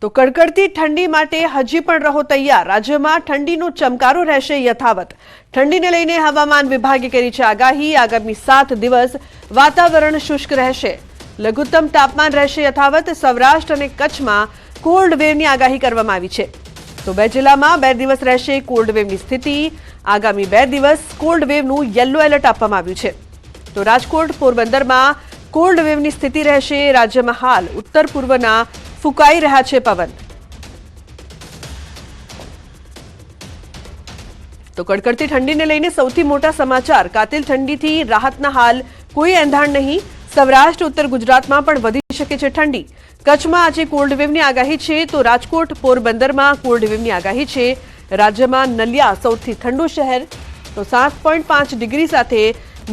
તો કડકડતી ઠંડી માટે હજી પણ રહો તૈયાર। રાજ્યમાં ઠંડીનો ચમકારો રહેશે યથાવત। ઠંડીને લઈને હવામાન વિભાગે કરી છે આગાહી। આગામી 7 દિવસ વાતાવરણ શુષ્ક રહેશે। લઘુત્તમ તાપમાન રહેશે યથાવત। સૌરાષ્ટ્ર અને કચ્છમાં કોલ્ડ વેવની આગાહી કરવામાં આવી છે। તો 2 જિલ્લામાં 2 દિવસ રહેશે કોલ્ડ વેવની સ્થિતિ। આગામી 2 દિવસ કોલ્ડ વેવનું યલો એલર્ટ આપવામાં આવ્યું છે। તો રાજકોટ પોરબંદરમાં કોલ્ડ વેવની સ્થિતિ રહેશે। રાજ્યમાં હાલ ઉત્તર પૂર્વના ફૂંકાઈ રહ્યા છે પવન। તો કડકડતી ઠંડીને લઈને સૌથી મોટા સમાચાર। કાતિલ ઠંડીથી રાહતના હાલ કોઈ એંધાણ નહીં। સૌરાષ્ટ્ર ઉત્તર ગુજરાતમાં પણ વધી શકે છે ઠંડી। કચ્છમાં આજે કોલ્ડ વેવની આગાહી છે। તો રાજકોટ પોરબંદરમાં કોલ્ડ વેવની આગાહી છે। રાજ્યમાં નલિયા સૌથી ઠંડુ શહેર। તો 7.5 ડિગ્રી સાથે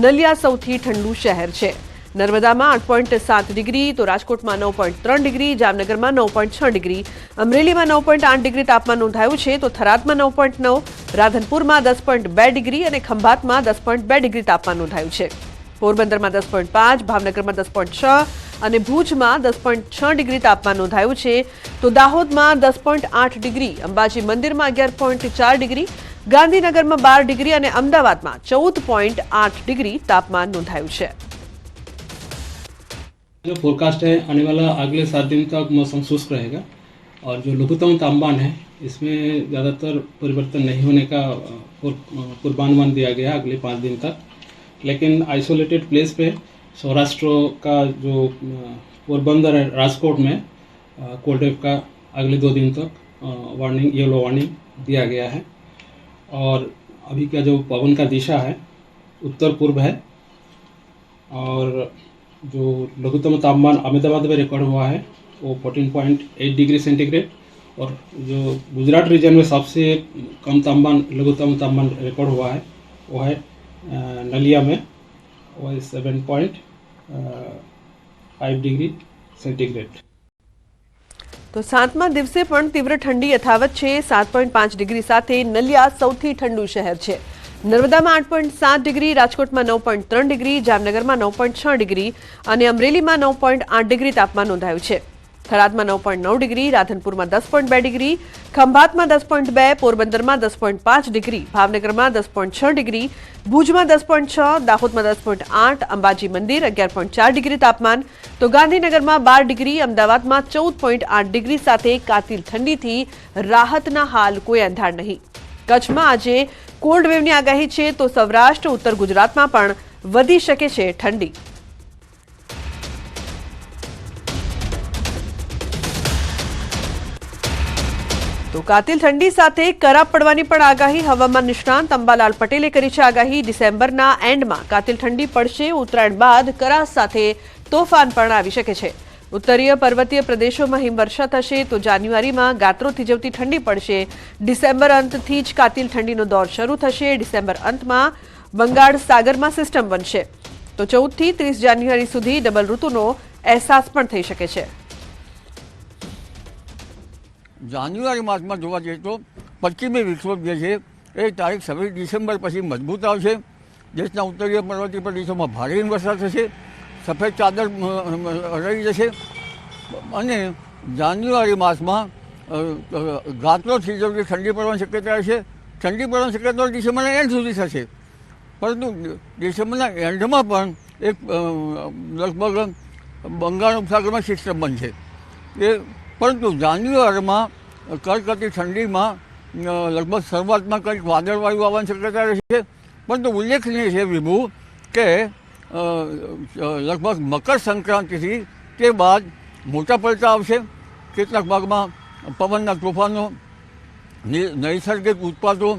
નલિયા સૌથી ઠંડુ શહેર છે। નર્મદામાં 8.7 ડિગ્રી, તો રાજકોટમાં 9.3 ડિગ્રી, જામનગરમાં 9.6 ડિગ્રી, અમરેલીમાં 9.8 ડિગ્રી તાપમાન નોંધાયું છે। તો થરાદમાં 9.9, રાધનપુરમાં 10.2 ડિગ્રી અને ખંભાતમાં 10.2 ડિગ્રી તાપમાન નોંધાયું છે। પોરબંદરમાં 10.5, ભાવનગરમાં 10.6 અને ભુજમાં 10.6 ડિગ્રી તાપમાન નોંધાયું છે। તો દાહોદમાં 10.8 ડિગ્રી, અંબાજી મંદિરમાં 11.4 ડિગ્રી, ગાંધીનગરમાં 12 ડિગ્રી અને અમદાવાદમાં 14.8 ડિગ્રી तापमान नोंधाયું છે। जो फोरकास्ट है आने वाला अगले 7 दिन तक मौसम शुष्क रहेगा और जो लघुत्तम तापमान है इसमें ज़्यादातर परिवर्तन नहीं होने का पूर्वानुमान दिया गया अगले 5 दिन तक। लेकिन आइसोलेटेड प्लेस पे सौराष्ट्र का जो पोरबंदर है राजकोट में कोल्ड वेव का अगले 2 दिन तक वार्निंग येलो वार्निंग दिया गया है। और अभी का जो पवन का दिशा है उत्तर पूर्व है और जो लघुत्तम तापमान अहमदाबाद में रिकॉर्ड हुआ है वो 14.8 डिग्री सेंटीग्रेड और जो गुजरात रीजन में सबसे कम तापमान लघुत्तम तापमान रिकॉर्ड हुआ है वो है नलिया में, वो है 7.5 डिग्री सेंटीग्रेड। तो 7મા દિવસે પણ તીવ્ર ઠંડી યથાવત છે। 7.5 ડિગ્રી સાથે નલિયા સૌથી ઠંડુ શહેર છે। નર્મદામાં 8.7 ડિગ્રી, રાજકોટમાં 9.3 ડિગ્રી, જામનગરમાં 9.6 ડિગ્રી અને અમરેલીમાં 9.8 ડિગ્રી તાપમાન નોંધાયું છે। થરાદમાં 9.9 ડિગ્રી, રાધનપુરમાં 10.2 ડિગ્રી, ખંભાતમાં 10.2, પોરબંદરમાં 10.5 ડિગ્રી, ભાવનગરમાં 10.6 ડિગ્રી, ભુજમાં 10.6, દાહોદમાં 10.8, અંબાજી મંદિર 11.4 ડિગ્રી તાપમાન, તો ગાંધીનગરમાં 12 ડિગ્રી, અમદાવાદમાં 14.8 ડિગ્રી સાથે કાતિલ ઠંડીથી રાહતના હાલ કોઈ અંધાર નહીં। કચ્છમાં આજે કોલ્ડ વેવની આગાહી છે। તો સૌરાષ્ટ્ર ઉત્તર ગુજરાતમાં પણ વધી શકે છે ઠંડી। તો કાતિલ ઠંડી સાથે કરા પડવાની પણ આગાહી। હવામાન નિષ્ણાંત અંબાલાલ પટેલે કરી છે આગાહી। ડિસેમ્બરના એન્ડમાં કાતિલ ઠંડી પડશે। ઉત્તરાયણ બાદ કરા સાથે તોફાન પણ આવી શકે છે। ઉત્તરીય પર્વતીય પ્રદેશોમાં હિમવર્ષા થશે। તો જાન્યુઆરીમાં ગાત્રો થીજવતી ઠંડી પડશે। ડિસેમ્બર અંતથી જ કાતિલ ઠંડીનો દોર શરૂ થશે। ડિસેમ્બર અંતમાં બંગાળ સાગરમાં સિસ્ટમ બનશે। તો 14 થી 30 જાન્યુઆરી સુધી ડબલ ઋતુનો અહેસાસ પણ થઈ શકે છે। જાન્યુઆરી માસમાં જોવા જઈએ તો પશ્ચિમી વિક્ષોભ જે છે એ તારીખ 26 ડિસેમ્બર પછી મજબૂત આવશે। દેશના ઉત્તરીય પર્વતીય પ્રદેશોમાં ભારે હિમવર્ષા થશે। સફેદ ચાદર રહી જશે અને જાન્યુઆરી માસમાં ગાત્રો થીજવતી ઠંડી પડવાની શક્યતા રહેશે। ઠંડી પડવાની શક્યતા ડિસેમ્બરના એન્ડ સુધી થશે, પરંતુ ડિસેમ્બરના એન્ડમાં પણ એક લગભગ બંગાળ ઉપસાગરમાં સિસ્ટમ બનશે। પરંતુ જાન્યુઆરીમાં કડકડતી ઠંડીમાં લગભગ શરૂઆતમાં કંઈક વાદળવાયુ આવવાની શક્યતા રહેશે। પરંતુ ઉલ્લેખનીય છે વિભુ કે લગભગ મકર સંક્રાંતિથી તે બાદ મોટા પલટા આવશે। કેટલાક ભાગમાં પવનના તોફાનો, નૈસર્ગિક ઉત્પાતો,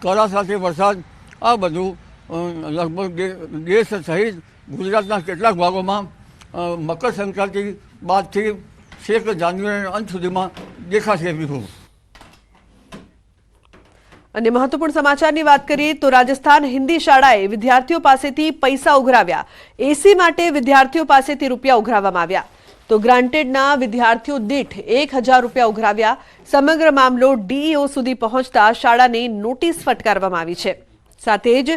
કરા સાથે વરસાદ, આ બધું લગભગ દેશ સહિત ગુજરાતના કેટલાક ભાગોમાં મકર સંક્રાંતિ બાદથી 1 જાન્યુઆરીના અંત સુધીમાં દેખાશે વિભુ। અને મહત્વપૂર્ણ સમાચારની વાત કરીએ તો રાજસ્થાન હિન્દી શાળાએ વિદ્યાર્થીઓ પાસેથી પૈસા ઉઘરાવ્યા। એસી માટે વિદ્યાર્થીઓ પાસેથી રૂપિયા ઉઘરાવવામાં આવ્યા। તો ગ્રાન્ટેડના વિદ્યાર્થીઓ દીઠ 1000 રૂપિયા ઉઘરાવ્યા। સમગ્ર મામલો ડીઈઓ સુધી પહોંચતા શાળાને નોટિસ ફટકારવામાં આવી છે। સાથે જ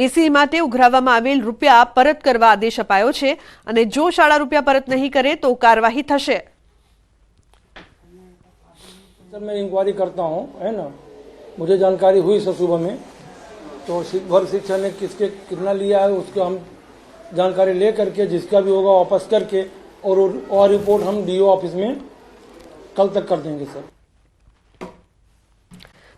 એસી માટે ઉઘરાવવામાં આવેલ રૂપિયા પરત કરવા આદેશ અપાયો છે અને જો શાળા રૂપિયા પરત નહીં કરે તો કાર્યવાહી થશે। सर मैं इंक्वायरी करता हूँ, है ना। मुझे जानकारी हुई सर सुबह में, तो वर्ग शिक्षा ने किसके कितना लिया है उसको हम जानकारी ले करके जिसका भी होगा वापस करके और रिपोर्ट हम डीओ ऑफिस में कल तक कर देंगे सर।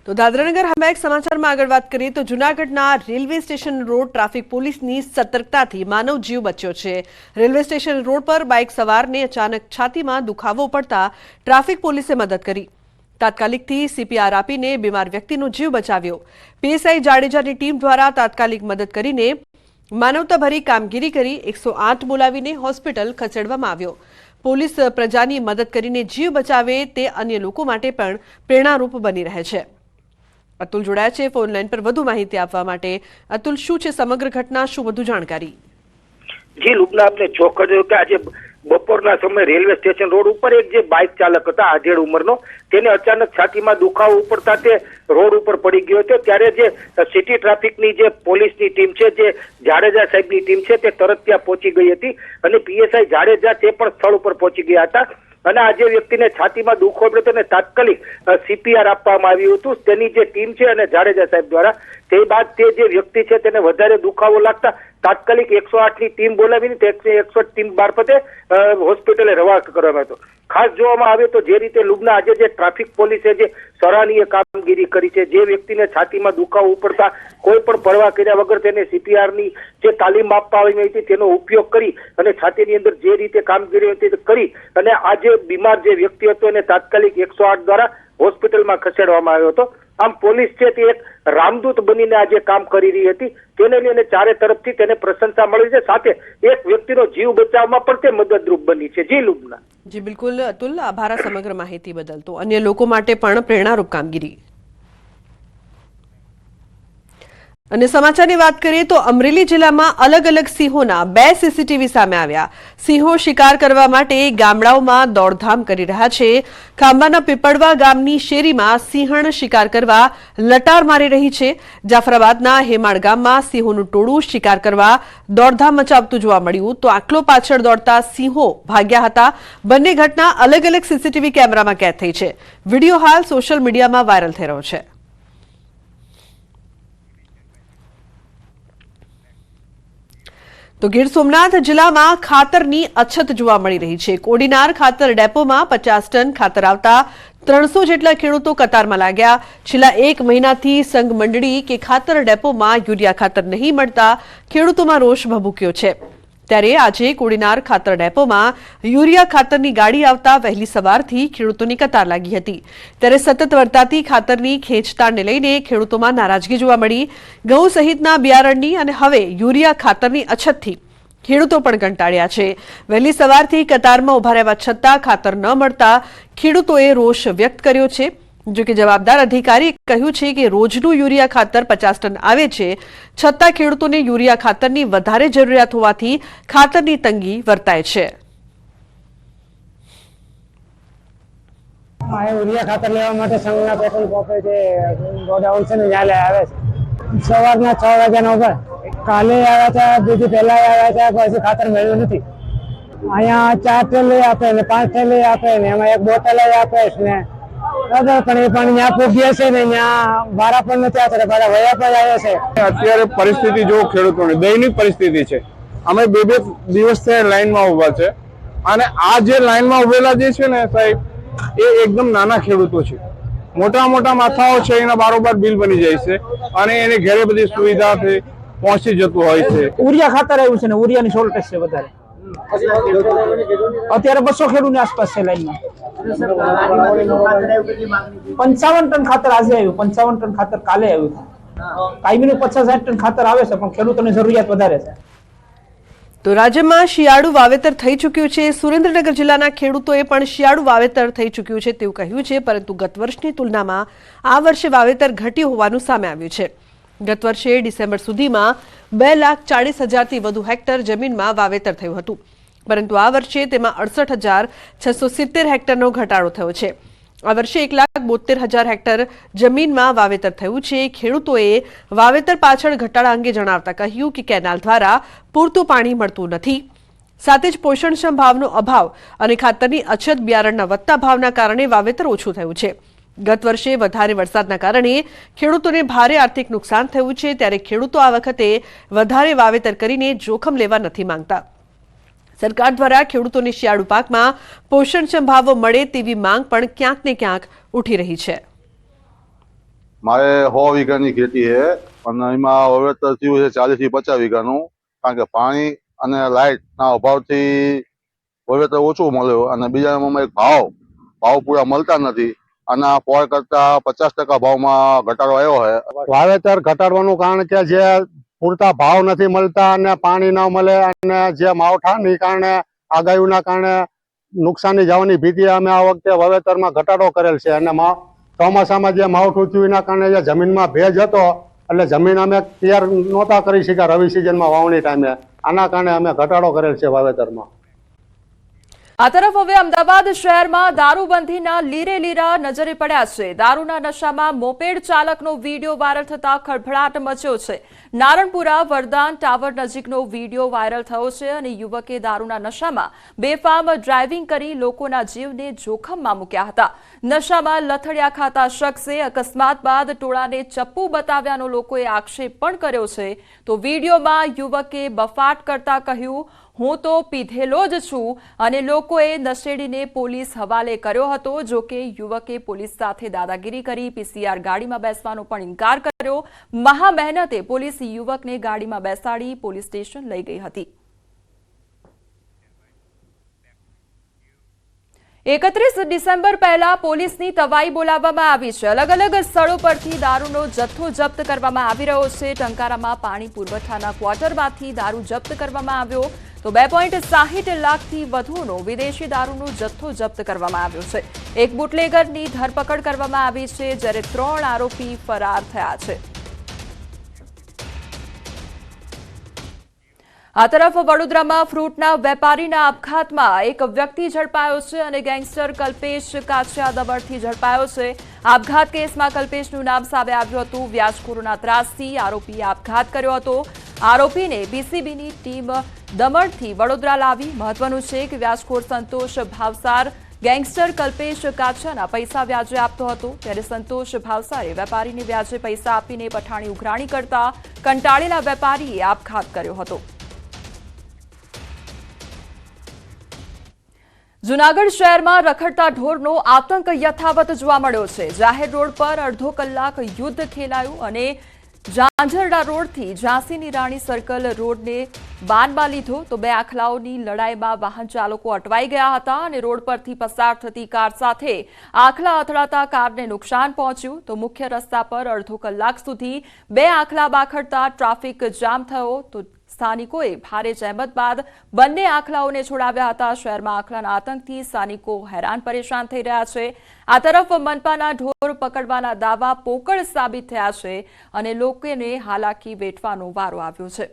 તો દાદરાનગર હવે એક સમાચારમાં આગળ વાત કરીએ તો જૂનાગઢના રેલવે સ્ટેશન રોડ ટ્રાફિક પોલીસની સતર્કતાથી માનવ જીવ બચ્યો છે। રેલવે સ્ટેશન રોડ પર બાઇક સવારને અચાનક છાતીમાં દુખાવો પડતા ટ્રાફિક પોલીસે મદદ કરી। તાત્કાલિકથી CPR આપીને બીમાર વ્યક્તિનો જીવ બચાવ્યો। PSI જાડેજાની ટીમ દ્વારા તાત્કાલિક મદદ કરીને માનવતાભરી કામગીરી કરી 108 બોલાવીને હોસ્પિટલ ખસેડવામાં આવ્યો। પોલીસ પ્રજાની મદદ કરીને જીવ બચાવે તે અન્ય લોકો માટે પણ પ્રેરણારૂપ બની રહે છે। અતુલ જોડાયા છે ફોન લાઈન પર વધુ માહિતી આપવા માટે। અતુલ, શું છે સમગ્ર ઘટના, શું વધુ જાણકારી? જી લુબના, આપને ચોક કર્યો કે આજે બપોરના સમયે રેલવે સ્ટેશન રોડ ઉપર એક જે બાઇક ચાલક હતા આધેડ ઉંમરનો, તેને અચાનક છાતીમાં દુખાવો ઉપડતા તે રોડ ઉપર પડી ગયો હતો। ત્યારે જે સિટી ટ્રાફિકની જે પોલીસની ટીમ છે, જે જાડેજા સાહેબની ટીમ છે, તે તરત ત્યાં પહોંચી ગઈ હતી અને PSI જાડેજા તે પણ સ્થળ ઉપર પહોંચી ગયા હતા અને આ જે વ્યક્તિને છાતીમાં દુખો પડ્યો તેને તાત્કાલિક CPR આપવામાં આવ્યું હતું તેની જે ટીમ છે અને જાડેજા સાહેબ દ્વારા। તે બાદ તે જે વ્યક્તિ છે તેને વધારે દુખાવો લાગતા તાત્કાલિક 108 ની ટીમ બોલાવીને 108 ટીમ મારફતે હોસ્પિટલે રવાના કરવામાં આવ્યો। ખાસ જોવામાં આવે તો જે રીતે લુબના આજે જે ટ્રાફિક પોલીસે જે સરાહનીય કામગીરી કરી છે, જે વ્યક્તિને છાતીમાં દુખાવો ઉપડતા કોઈ પણ પરવા કર્યા વગર તેને CPR ની જે તાલીમ આપવામાં આવી હતી તેનો ઉપયોગ કરી અને છાતીની અંદર જે રીતે કામગીરી હતી કરી અને આ જે બીમાર જે વ્યક્તિ હતો એને તાત્કાલિક 108 દ્વારા હોસ્પિટલમાં ખસેડવામાં આવ્યો હતો। આમ પોલીસ છે તે એક રામદૂત બનીને આજે કામ કરી રહી હતી, તેને લઈને ચારે તરફથી તેને પ્રશંસા મળી છે, સાથે એક વ્યક્તિનો જીવ બચાવવામાં પણ તે મદદરૂપ બની છે। જી લુબના। જી બિલકુલ અતુલ, આભાર સમગ્ર માહિતી બદલ। તો અન્ય લોકો માટે પણ પ્રેરણારૂપ કામગીરી। અને સમાચારની વાત કરીએ તો અમરેલી જિલ્લામાં અલગ અલગ સિંહોના 2 CCTV સામે આવ્યા। સિંહો શિકાર કરવા માટે ગામડાઓમાં દોડધામ કરી રહ્યા છે। ખાંભાના પીપળવા ગામની શેરીમાં સિંહણ શિકાર કરવા લટાર મારી રહી છે। જાફરાબાદના હેમાળ ગામમાં સિંહોનું ટોળું શિકાર કરવા દોડધામ મચાવતું જોવા મળ્યું તો આંકલો પાછળ દોડતા સિંહો ભાગ્યા હતા। બંને ઘટના અલગ અલગ CCTV કેમેરામાં કેદ થઈ છે। વિડીયો હાલ સોશિયલ મીડિયામાં વાયરલ થઈ રહ્યો છે। તો ગીર સોમનાથ જિલ્લામાં ખાતરની અછત જોવા મળી રહી છે। કોડીનાર ખાતર ડેપોમાં 50 ટન ખાતર આવતા 300 જેટલા ખેડૂતો કતારમાં લાગ્યા। છેલ્લા 1 મહિનાથી સંઘ મંડળી કે ખાતર ડેપોમાં યુરિયા ખાતર નહીં મળતા ખેડૂતોમાં રોષ ભભૂક્યો છે। ત્યારે આજે કોડીનાર ખાતર ડેપોમાં યુરિયા ખાતરની ગાડી આવતા વહેલી સવારથી ખેડૂતોની કતાર લાગી હતી। ત્યારે સતત વર્તાતી ખાતરની ખેંચતાણને લઈને ખેડૂતોમાં નારાજગી જોવા મળી। ઘઉં સહિતના બિયારણની અને હવે યુરિયા ખાતરની અછતથી ખેડૂતો પણ કંટાળ્યા છે। વહેલી સવારથી કતારમાં ઉભા રહેવા છતાં ખાતર ન મળતા ખેડૂતોએ રોષ વ્યક્ત કર્યો છે। જો કે જવાબદાર અધિકારીએ કહ્યું છે કે રોજનું યુરિયા ખાતર 50 ટન આવે છે, છતાં ખેડૂતોને યુરિયા ખાતરની વધારે જરૂરિયાત હોવાથી ખાતરની તંગી વર્તાય છે। યુરિયા ખાતર લેવા માટે સંઘના પેટ્રોલ પંપે જે ગોડાઉન છે ને ત્યાં લઈ આવે છે। સવારના 6 વાગ્યાના ઉપર કાલે આવ્યા હતા, બીજી પહેલા આવ્યા હતા, પછી ખાતર મળ્યું નથી। અહીંયા 4 થેલી આપે ને 5 થેલી આપે ને એમાં 1 બોટલ આપે ને બરાબર, પણ એ પણ ત્યાં પૂગ્યા છે ને ત્યાં વારા પણ નથી આવતા, પાછા વયા પણ આવે છે। અત્યારે પરિસ્થિતિ જો ખેડૂતોની દયનીય પરિસ્થિતિ છે। અમે 2 દિવસથી લાઈનમાં ઉભા છે અને આ જે લાઈનમાં ઉભેલા જે છે ને સાહેબ, એ એકદમ નાના ખેડૂતો છે। મોટા મોટા માથાઓ છે એના બારોબાર બિલ બની જાય છે અને એને ઘરે બધી સુવિધાથી પહોંચી જતું હોય છે। ઉરિયા ખાતર આવ્યું છે ને ઉરિયાની શોર્ટેજ છે વધારે। અત્યારે 200 ખેડૂતની આસપાસ છે લાઈનમાં। 55 ટન ખાતર આજે આવ્યું, 55 ટન ખાતર કાલે આવ્યું। કાયમીનું 50-60 ટન ખાતર આવે છે, પણ ખેડૂતોની જરૂરિયાત વધારે છે। તો રાજ્યમાં શિયાળુ વાવેતર થઈ ચૂક્યું છે। સુરેન્દ્રનગર જિલ્લાના ખેડૂતોએ પણ શિયાળુ વાવેતર થઈ ચૂક્યું છે તેવું કહ્યું છે, પરંતુ ગત વર્ષની તુલનામાં આ વર્ષે વાવેતર ઘટ્યું હોવાનું સામે આવ્યું છે। ગત વર્ષે ડિસેમ્બર સુધીમાં 2,40,000થી વધુ હેક્ટર જમીનમાં વાવેતર થયું હતું, પરંતુ આ વર્ષે તેમાં 68,670 હેક્ટરનો ઘટાડો થયો છે। આ વર્ષે 1,72,000 હેક્ટર જમીનમાં વાવેતર થયું છે। ખેડૂતોએ વાવેતર પાછળ ઘટાડા અંગે જણાવતા કહ્યું કે કેનાલ દ્વારા પૂરતું પાણી મળતું નથી, સાથે જ પોષણક્ષમ ભાવનો અભાવ અને ખાતરની અછત, બિયારણના વધતા ભાવના કારણે વાવેતર ઓછું થયું છે। ગત વર્ષે વધારે વરસાદના કારણે ખેડૂતોને ભારે આર્થિક નુકસાન થયું છે, ત્યારે ખેડૂતો આ વખતે વધારે વાવેતર કરીને જોખમ લેવા નથી માંગતા. સરકાર દ્વારા ખેડૂતોને શિયાળુ પાકમાં પોષણક્ષમ ભાવો મળે તેવી માંગ પણ ક્યાંક ને ક્યાંક ઉઠી રહી છે. મારે 100 વીઘાની ખેતી છે અને એમાં વાવેતર થયું છે 40 થી 50 વીઘાનું, કારણ કે પાણી અને લાઇટના અભાવથી વાવેતર ઓછું મળ્યું અને બીજા નંબરમાં એક ભાવ પૂરા મળતા નથી અને પોર કરતા 50% ભાવમાં ઘટાડો આવ્યો છે. વાવેતર ઘટાડવાનું કારણ કે જે પૂરતા ભાવ નથી મળતા અને પાણી ન મળે અને જે માવઠાની કારણે આગાહીના કારણે નુકસાની જવાની ભીતિ અમે આ વખતે વાવેતરમાં ઘટાડો કરેલ છે. અને ચોમાસામાં જે માવઠું થયું એના કારણે જે જમીનમાં ભેજ હતો એટલે જમીન અમે તૈયાર નહોતા કરી શક્યા રવિ સિઝનમાં વાવણી ટાઈમે, આના કારણે અમે ઘટાડો કરેલ છે વાવેતરમાં. આ તરફ હવે અમદાવાદ શહેરમાં દારૂબંધીના લીરે લીરા નજરે પડ્યા છે. દારૂના નશામાં મોપેડ ચાલકનો વીડિયો વાયરલ થતા ખળભળાટ મચ્યો છે. નારણપુરા વરદાન ટાવર નજીકનો વીડિયો વાયરલ થયો છે અને યુવકે દારૂના નશામાં બેફામ ડ્રાઇવિંગ કરી લોકોના જીવને જોખમમાં મૂક્યા હતા. નશામાં લથડિયા ખાતા શખ્સે અકસ્માત બાદ ટોળાને ચપ્પુ બતાવ્યાનો લોકોએ આક્ષેપ પણ કર્યો છે. તો વીડિયોમાં યુવકે બફાટ કરતા કહ્યું, હું તો પીધેલો જ છું, અને લોકોએ નશેડીને પોલીસ હવાલે કર્યો હતો. જો કે યુવકે પોલીસ સાથે દાદાગીરી કરી પીસીઆર ગાડીમાં બેસવાનો પણ ઇનકાર કર્યો. મહા મહેનતે પોલીસ યુવકને ગાડીમાં બેસાડી પોલીસ સ્ટેશન લઈ ગઈ હતી. 31 ડિસેમ્બર પહેલા પોલીસની તવાઈ બોલાવવામાં આવી છે. અલગ અલગ સ્થળો પરથી દારૂનો જથ્થો જપ્ત કરવામાં આવી રહ્યો છે. ટંકારામાં પાણી પુરવઠાના ક્વાર્ટરમાંથી દારૂ જપ્ત કરવામાં આવ્યો, તો 2.60 લાખથી વધુનો વિદેશી દારૂનો જથ્થો જપ્ત કરવામાં આવ્યો છે. એક બુટલેગરની ધરપકડ કરવામાં આવી છે, જ્યારે 3 આરોપી ફરાર થયા છે. આ તરફ વડોદરામાં ફ્રૂટના વેપારીના આપઘાતમાં એક વ્યક્તિ ઝડપાયો છે અને ગેંગસ્ટર કલ્પેશ કાછિયા દમણથી ઝડપાયો છે. આપઘાત કેસમાં કલ્પેશનું નામ સામે આવ્યું હતું. વ્યાજખોરોના ત્રાસથી આરોપીએ આપઘાત કર્યો હતો. આરોપીને બીસીબીની ટીમ દમણથી વડોદરા લાવી. મહત્વનું છે કે વ્યાજખોર સંતોષ ભાવસાર ગેંગસ્ટર કલ્પેશ કાછિયાના પૈસા વ્યાજે આપતો હતો, ત્યારે સંતોષ ભાવસારે વેપારીને વ્યાજે પૈસા આપીને પઠાણી ઉઘરાણી કરતા કંટાળેલા વેપારીએ આપઘાત કર્યો હતો. જૂનાગઢ શહેરમાં રખડતા ઢોરનો આતંક યથાવત જોવા મળ્યો છે. જાહેર રોડ પર અડધો કલાક યુદ્ધ ખેલાયું અને ઝાંઝરડા રોડથી ઝાંસીની રાણી સર્કલ રોડને બાનમાં લીધો, તો 2 આખલાઓની લડાઈમાં વાહન ચાલકો અટવાઈ ગયા હતા અને રોડ પરથી પસાર થતી કાર સાથે આખલા અથડાતા કારને નુકસાન પહોંચ્યું. તો મુખ્ય રસ્તા પર અડધો કલાક સુધી 2 આખલા બાખડતા ટ્રાફિક જામ થયો, તો સ્થાનિકોએ ભારે જહેમત બાદ બંને આખલાઓને છોડાવ્યા હતા. શહેરમાં આખલાના આતંકથી સ્થાનિકો હેરાન પરેશાન થઈ રહ્યા છે. આ તરફ મનપાના ઢોર પકડવાના દાવા પોકળ સાબિત થયા છે અને લોકોને હાલાકી વેઠવાનો વારો આવ્યો છે.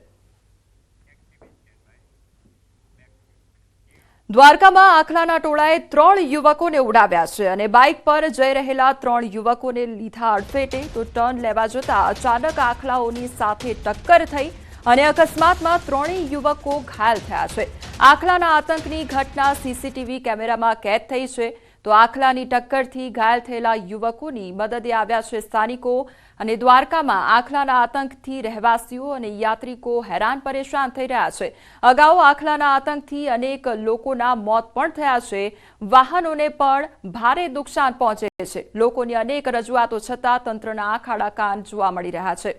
દ્વારકામાં આખલાના ટોળાએ 3 યુવકોને ઉડાવ્યા છે અને બાઇક પર જઈ રહેલા 3 યુવકોને લીધા અડફેટે. તો ટર્ન લેવા જતા અચાનક આખલાઓની સાથે ટક્કર થઈ અને અકસ્માતમાં 3 યુવકો ઘાયલ થયા છે. આખલાના આતંકની ઘટના સીસીટીવી કેમેરામાં કેદ થઈ છે. તો આખલાની ટક્કરથી ઘાયલ થયેલા યુવકોની મદદે આવ્યા છે સ્થાનિકો. અને દ્વારકામાં આખલાના આતંકથી રહેવાસીઓ અને યાત્રિકો હેરાન પરેશાન થઈ રહ્યા છે. અગાઉ આખલાના આતંકથી અનેક લોકોના મોત પણ થયા છે. વાહનોને પણ ભારે નુકસાન પહોંચે છે. લોકોની અનેક રજૂઆતો છતાં તંત્રના આંખ આડા કાન જોવા મળી રહ્યા છે.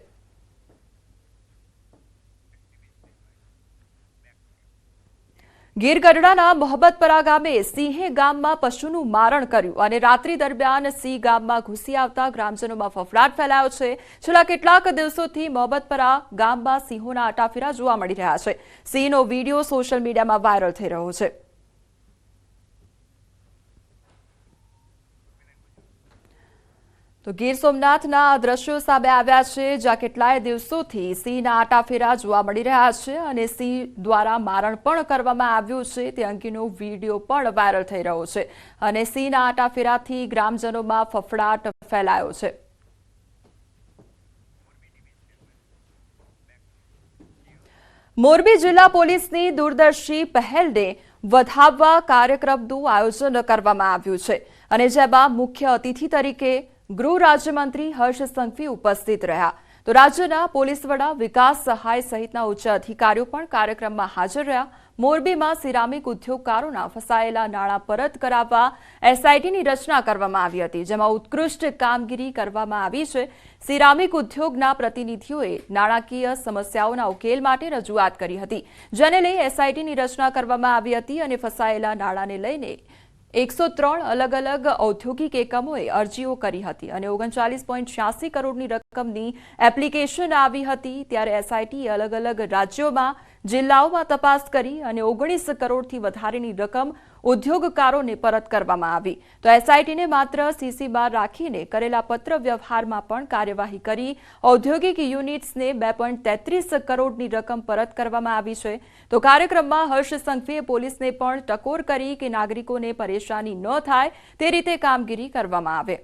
ગીર ગઢડાના મોહબ્બતપરા ગામે સિંહે ગામમાં પશુનું મારણ કર્યું અને રાત્રિ દરમિયાન સિંહ ગામમાં ઘૂસી આવતા ગ્રામજનોમાં ફફડાટ ફેલાયો છે. છેલ્લા કેટલાક દિવસોથી મોહબ્બતપરા ગામમાં સિંહોના આટાફેરા જોવા મળી રહ્યા છે. સિંહનો વીડિયો સોશિયલ મીડિયામાં વાયરલ થઈ રહ્યો છે. તો ગીર સોમનાથના આ દ્રશ્યો સામે આવ્યા છે, જ્યાં કેટલાય દિવસોથી સિંહના આટાફેરા જોવા મળી રહ્યા છે અને સિંહ દ્વારા મારણ પણ કરવામાં આવ્યું છે. તે અંગેનો વીડિયો પણ વાયરલ થઈ રહ્યો છે અને સિંહના આટાફેરાથી ગ્રામજનોમાં ફફડાટ ફેલાયો છે. મોરબી જિલ્લા પોલીસની દૂરદર્શી પહેલને વધાવવા કાર્યક્રમનું આયોજન કરવામાં આવ્યું છે. અને જેમાં મુખ્ય અતિથિ તરીકે ગૃહ રાજ્યમંત્રી હર્ષ સંઘવી ઉપસ્થિત રહ્યા. તો રાજ્યના પોલીસ વડા, વિકાસ સહાય સહિતના ઉચ્ચ અધિકારીઓ પણ કાર્યક્રમમાં હાજર રહ્યા. મોરબીમાં સિરામિક ઉદ્યોગકારોના ફસાયેલા નાણાં પરત કરાવવા એસઆઈટીની રચના કરવામાં આવી હતી, જેમાં ઉત્કૃષ્ટ કામગીરી કરવામાં આવી છે. સિરામિક ઉદ્યોગના પ્રતિનિધિઓએ નાણાકીય સમસ્યાઓના ઉકેલ માટે રજૂઆત કરી હતી, જેને લઈ એસઆઈટીની રચના કરવામાં આવી હતી અને ફસાયેલા નાણાંને લઈને 103 અલગ અલગ ઔદ્યોગિક એકમોએ અરજીઓ કરી હતી અને 39.86 કરોડની રકમની એપ્લિકેશન આવી હતી. ત્યારે એસઆઈટીએ અલગ અલગ રાજ્યોમાં, જિલ્લાઓમાં તપાસ કરી અને 19 કરોડથી વધારેની રકમ ઉદ્યોગકારોને પરત કરવામાં આવી. તો એસઆઈટીને માત્ર સીસી બાર રાખીને કરેલા પત્ર વ્યવહારમાં પણ કાર્યવાહી કરી ઔદ્યોગિક યુનિટ્સને 2.33 કરોડની રકમ પરત કરવામાં આવી છે. તો કાર્યક્રમમાં હર્ષ સંઘવીએ પોલીસને પણ ટકોર કરી કે નાગરિકોને પરેશાની ન થાય તે રીતે કામગીરી કરવામાં આવે.